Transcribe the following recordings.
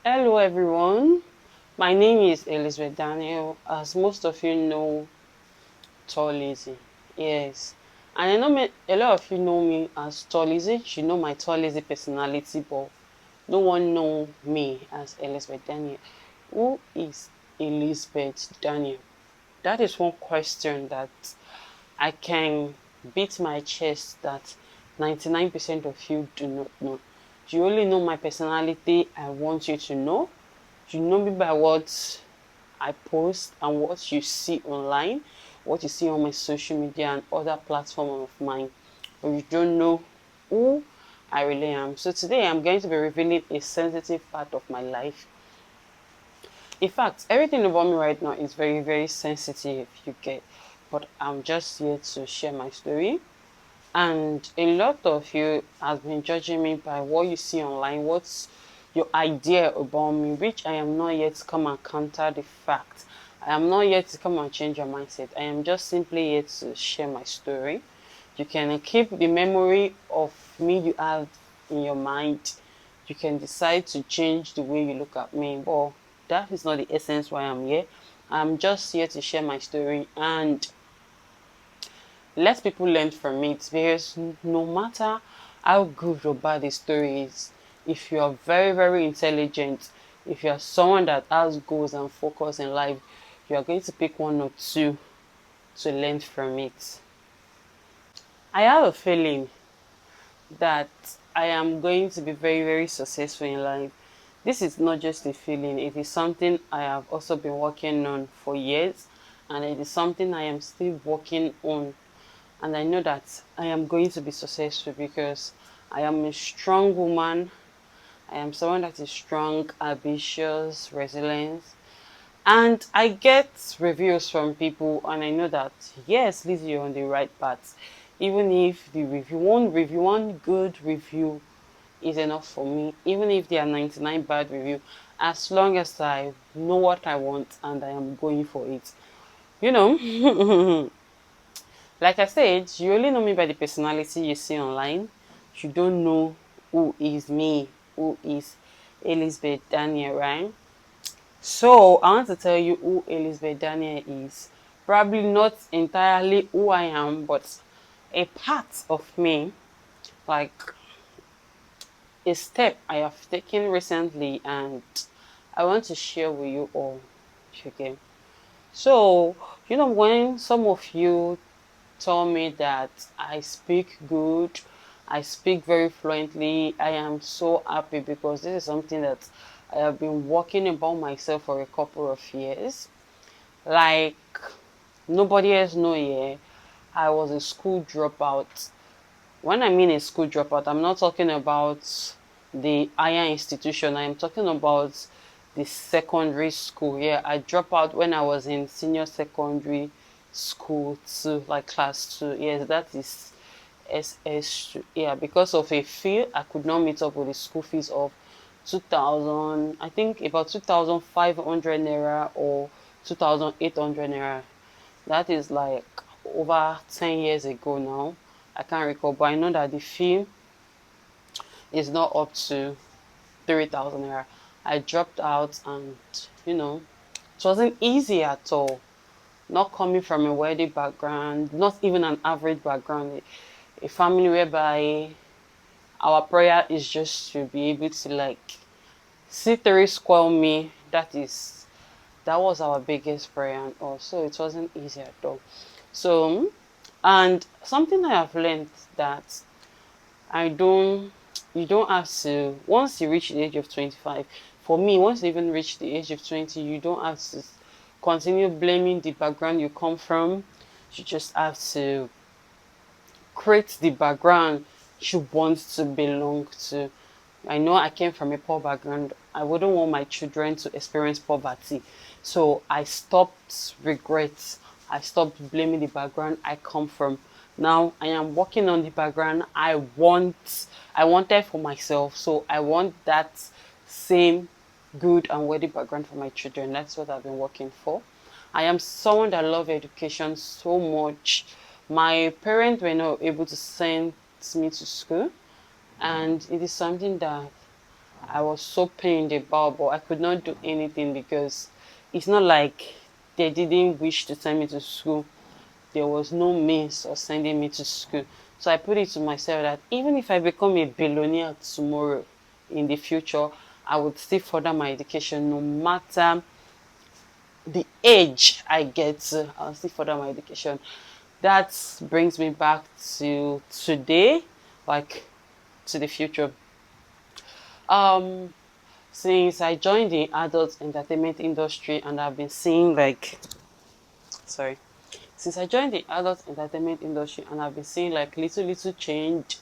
Hello everyone, my name is Elizabeth Daniel. As most of you know, Tall Lizzy. Yes, and I know a lot of you know me as Tall Lizzy. You know my Tall Lizzy personality, but no one know me as Elizabeth Daniel. Who is Elizabeth Daniel? That is one question that I can beat my chest that 99% of you do not know. You only know my personality. I want you to know. You know me by what I post and what you see online, what you see on my social media and other platforms of mine, but you don't know who I really am. So today I'm going to be revealing a sensitive part of my life. In fact, everything about me right now is very, very sensitive, you get. But I'm just here to share my story. And a lot of you have been judging me by what you see online, what's your idea about me, which I am not yet to come and counter the fact. I am not yet to come and change your mindset. I am just simply here to share my story. You can keep the memory of me you have in your mind. You can decide to change the way you look at me. But that is not the essence why I'm here. I'm just here to share my story and let people learn from it, because no matter how good or bad the story is, if you are very, very intelligent, if you are someone that has goals and focus in life, you are going to pick one or two to learn from it. I have a feeling that I am going to be very, very successful in life. This is not just a feeling, it is something I have also been working on for years, and it is something I am still working on. And I know that I am going to be successful because I am a strong woman. I am someone that is strong, ambitious, resilient. And I get reviews from people, and I know that, yes, Lizzie, you're on the right path. Even if the one good review is enough for me, even if there are 99 bad review, as long as I know what I want and I am going for it. You know, like I said, you only know me by the personality you see online. You don't know who is me, who is Elizabeth Daniel, right? So I want to tell you who Elizabeth Daniel is. Probably not entirely who I am, but a part of me, like a step I have taken recently, and I want to share with you all. Okay. So, when some of you told me that I speak good, I speak very fluently, I am so happy because this is something that I have been working about myself for a couple of years. Like nobody else know, yeah, I was a school dropout. When I mean a school dropout, I'm not talking about the higher institution. I am talking about the secondary school. Yeah, I dropped out when I was in senior secondary school too, like class two. Yes, that is SS2. Yeah, because of a fee, I could not meet up with the school fees of 2000, I think about 2,500 naira or 2,800 naira. That is like over 10 years ago now. I can't recall, but I know that the fee is not up to 3,000 naira. I dropped out, and it wasn't easy at all. Not coming from a wealthy background, not even an average background, a family whereby our prayer is just to be able to like see three square me. That was our biggest prayer, and also it wasn't easy at all. So, and something I have learned that I don't, you don't have to, once you reach the age of 25, for me, once you even reach the age of 20, you don't have to continue blaming the background you come from. You just have to create the background you want to belong to. I know I came from a poor background. I wouldn't want my children to experience poverty. So I stopped regrets. I stopped blaming the background I come from. Now I am working on the background I wanted for myself. So I want that same good and worthy background for my children. That's what I've been working for. I am someone that love education so much. My parents were not able to send me to school, and it is something that I was so pained about, but I could not do anything because it's not like they didn't wish to send me to school. There was no means of sending me to school. So I put it to myself that even if I become a billionaire tomorrow in the future, I would still further my education no matter the age I get to. I'll still further my education. That brings me back to today, like to the future. Um, since I joined the adult entertainment industry and I've been seeing like, sorry, since I joined the adult entertainment industry and I've been seeing like little change,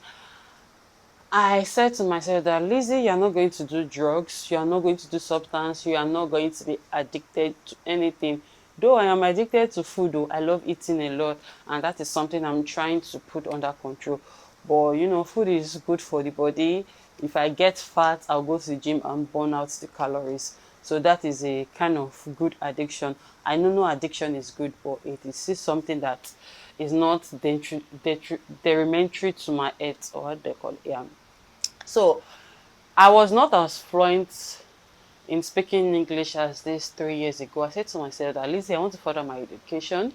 I said to myself that Lizzie, you're not going to do drugs, you are not going to do substance, you are not going to be addicted to anything. Though I am addicted to food, though I love eating a lot, and that is something I'm trying to put under control. But you know, food is good for the body. If I get fat, I'll go to the gym and burn out the calories. So that is a kind of good addiction. I know no addiction is good, but it is still something that is not detrimentary to my health, or what they call it. Yeah. So I was not as fluent in speaking English as this 3 years ago. I said to myself that Lizzie, I want to further my education,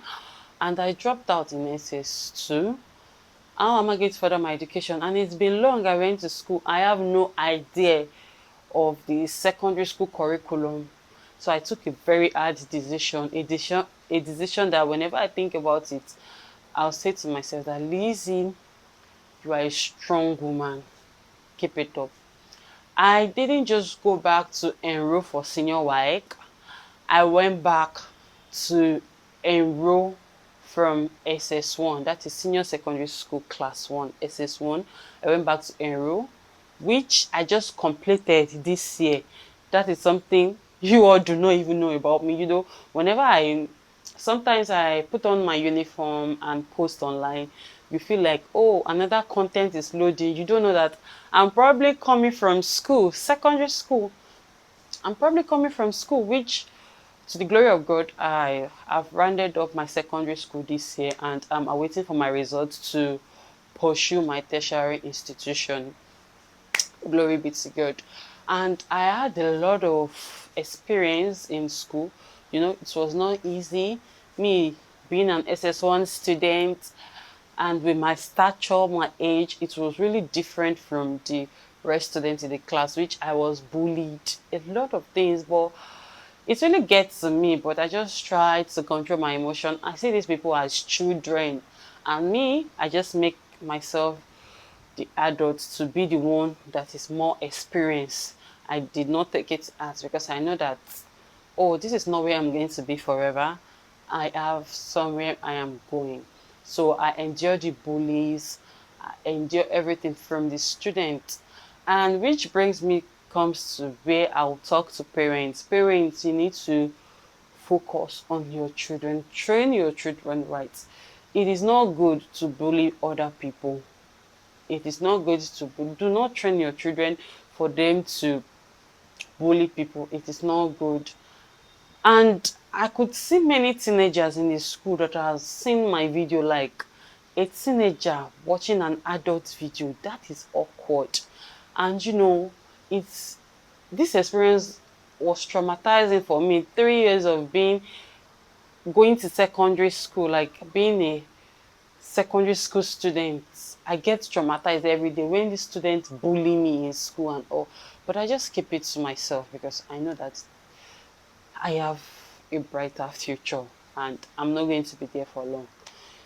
and I dropped out in SS2. How am I going to further my education? And it's been long. I went to school. I have no idea of the secondary school curriculum. So I took a very hard decision, a decision that whenever I think about it, I'll say to myself that Lizzie, you are a strong woman. Keep it up. I didn't just go back to enroll for senior WAEC. I went back to enroll from SS1, that is senior secondary school class 1, SS1. I went back to enroll, which I just completed this year. That is something you all do not even know about me. You know, whenever sometimes I put on my uniform and post online, you feel like, oh, another content is loading. You don't know that I'm probably coming from school, secondary school. I'm probably coming from school, which to the glory of God, I have rounded up my secondary school this year and I'm awaiting for my results to pursue my tertiary institution. Glory be to God. And I had a lot of experience in school. You know, it was not easy. Me being an SS1 student and with my stature, my age, it was really different from the rest students in the class, which I was bullied. A lot of things, but it really gets to me, but I just try to control my emotion. I see these people as children, and me, I just make myself the adult to be the one that is more experienced. I did not take it as because I know that, oh, this is not where I'm going to be forever. I have somewhere I am going. So I endure the bullies, I endure everything from the student. And which brings me comes to where I'll talk to parents. Parents, you need to focus on your children. Train your children right. It is not good to bully other people. It is not good to do not train your children for them to bully people. It is not good. And I could see many teenagers in the school that have seen my video, like a teenager watching an adult video. That is awkward. And you know, it's this experience was traumatizing for me. 3 years of being going to secondary school, like being a secondary school student. I get traumatized every day when the students bully me in school and all. But I just keep it to myself because I know that I have a brighter future and I'm not going to be there for long.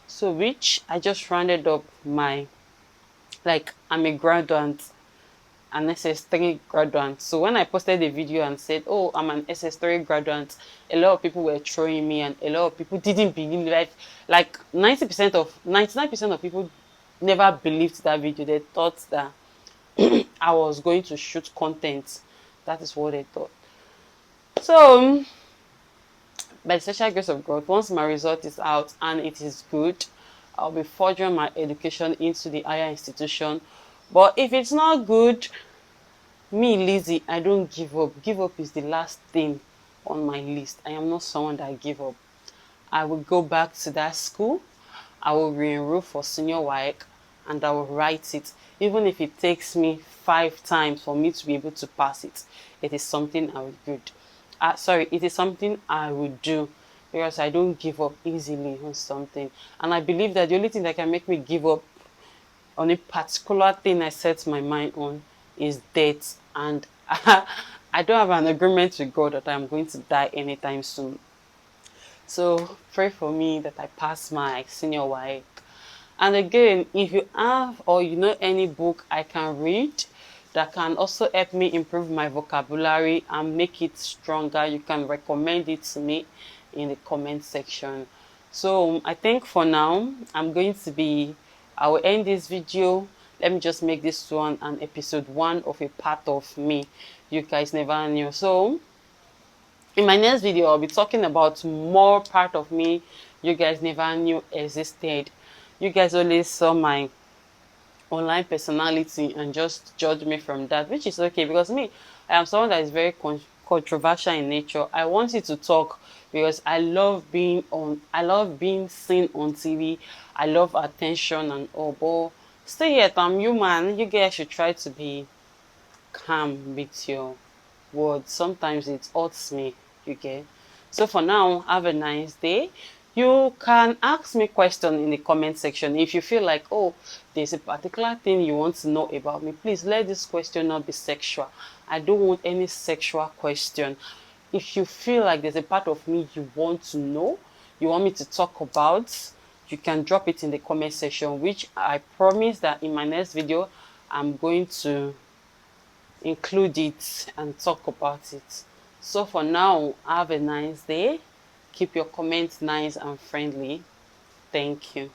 So which I just rounded up my, like I'm a graduate, an SS3 graduate. So when I posted the video and said, oh, I'm an SS3 graduate, a lot of people were throwing me and a lot of people didn't believe it. Like 99% of people never believed that video. They thought that I was going to shoot content. That is what they thought. So by the special grace of God, once my result is out and it is good, I'll be furthering my education into the higher institution. But if it's not good, me, Lizzie, I don't give up. Give up is the last thing on my list. I am not someone that give up. I will go back to that school. I will re-enroll for senior WAEC and I will write it. Even if it takes me 5 times for me to be able to pass it, it is something I would do. It is something I would do, because I don't give up easily on something. And I believe that the only thing that can make me give up on a particular thing I set my mind on is death. And I don't have an agreement with God that I'm going to die anytime soon. So pray for me that I pass my senior WAEC. And again, if you have or you know any book I can read that can also help me improve my vocabulary and make it stronger, you can recommend it to me in the comment section. So I think for now, I will end this video. Let me just make this one an episode 1 of a part of me you guys never knew. So in my next video, I'll be talking about more part of me you guys never knew existed. You guys always saw my online personality and just judge me from that, which is okay, because me, I am someone that is very controversial in nature. I want you to talk because I love being seen on TV. I love attention and all, but still yet I'm human. You guys should try to be calm with your words. Sometimes it hurts me, you get. So for now, have a nice day. You can ask me question in the comment section if you feel like, oh, there's a particular thing you want to know about me. Please let this question not be sexual. I don't want any sexual question. If you feel like there's a part of me you want to know, you want me to talk about, you can drop it in the comment section, which I promise that in my next video I'm going to include it and talk about it. So for now, have a nice day. Keep your comments nice and friendly. Thank you.